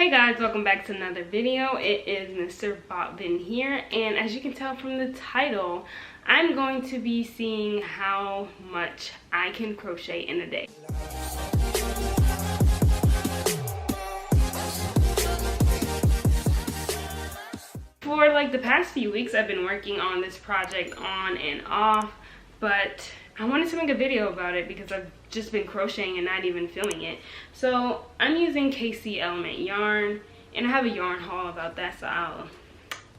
Hey guys, welcome back to another video. It is Mr. Botvin here, and as you can tell from the title, I'm going to be seeing how much I can crochet in a day. For like the past few weeks, I've been working on this project on and off, but I wanted to make a video about it because I've just been crocheting and not even filming it. So I'm using KC Element yarn, and I have a yarn haul about that, so I'll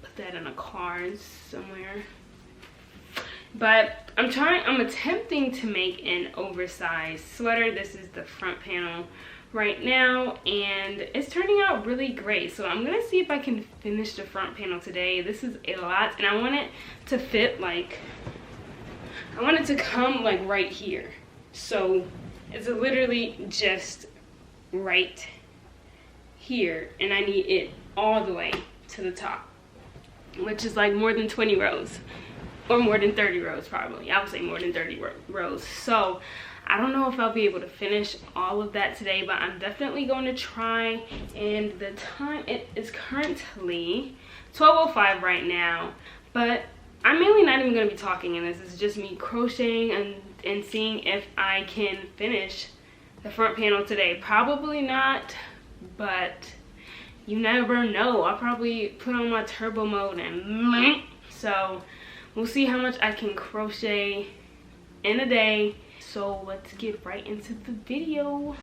put that in a card somewhere. But I'm attempting to make an oversized sweater. This is the front panel right now, and it's turning out really great. So I'm gonna see if I can finish the front panel today. This is a lot, and I want it to fit like, I want it to come like right here. So it's literally just right here, and I need it all the way to the top, which is like more than 20 rows or more than 30 rows probably. I would say more than 30 rows. So I don't know if I'll be able to finish all of that today, but I'm definitely going to try. And the time, it is currently 12:05 right now, but I'm mainly not even going to be talking in this. It's just me crocheting and seeing if I can finish the front panel today. Probably not, but you never know. I'll probably put on my turbo mode and so we'll see how much I can crochet in a day. So let's get right into the video.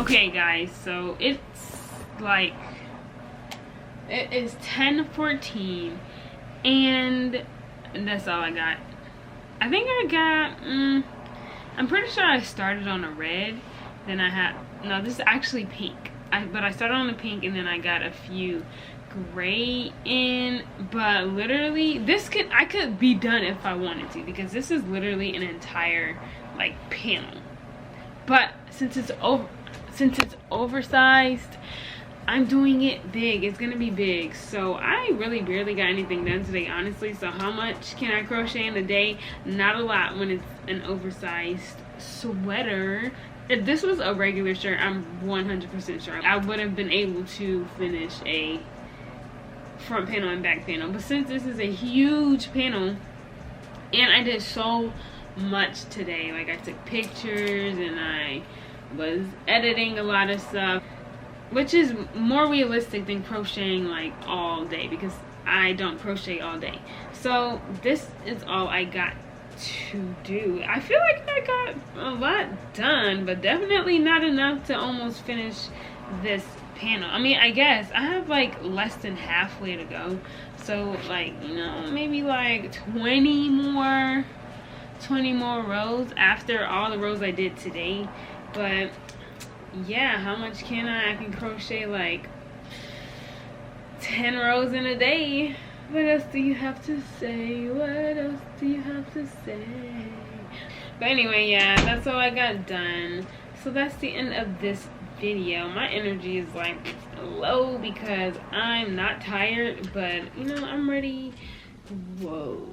Okay guys, so it's like, it is 10:14 and that's all I got. I think I got, I'm pretty sure I started on a red, then I had, no, this is actually pink. But I started on the pink and then I got a few gray in, but literally I could be done if I wanted to, because this is literally an entire like panel. But since it's oversized, I'm doing it big. It's gonna be big. So I really barely got anything done today, honestly. So how much can I crochet in a day? Not a lot when it's an oversized sweater. If this was a regular shirt, I'm 100% sure I would have been able to finish a front panel and back panel. But since this is a huge panel, and I did so much today, like I took pictures and I was editing a lot of stuff, which is more realistic than crocheting like all day, because I don't crochet all day. So this is all I got to do. I feel like I got a lot done, but definitely not enough to almost finish this panel. I mean, I guess I have like less than halfway to go, so like, you know, maybe like 20 more rows after all the rows I did today. But yeah, how much can I can crochet like 10 rows in a day. What else do you have to say? What else do you have to say? But anyway, yeah, that's all I got done. So that's the end of this video. My energy is like low because I'm not tired, but you know, I'm ready. Whoa.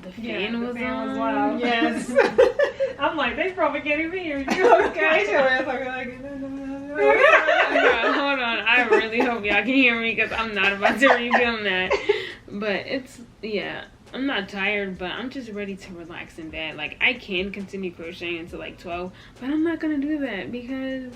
The fan was on. Loud. Yes. I'm like, they probably can't even hear you. Okay. Hold on. I really hope y'all can hear me, because I'm not about to refilm that. But it's, yeah, I'm not tired, but I'm just ready to relax in bed. Like, I can continue crocheting until like 12, but I'm not going to do that because,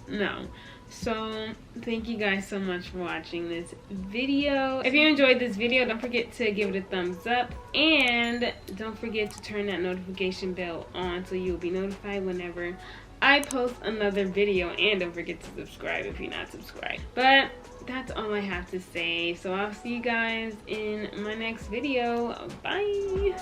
no. So thank you guys so much for watching this video. If you enjoyed this video, don't forget to give it a thumbs up, and don't forget to turn that notification bell on so you'll be notified whenever I post another video, and don't forget to subscribe if you're not subscribed. But that's all I have to say, so I'll see you guys in my next video. Bye.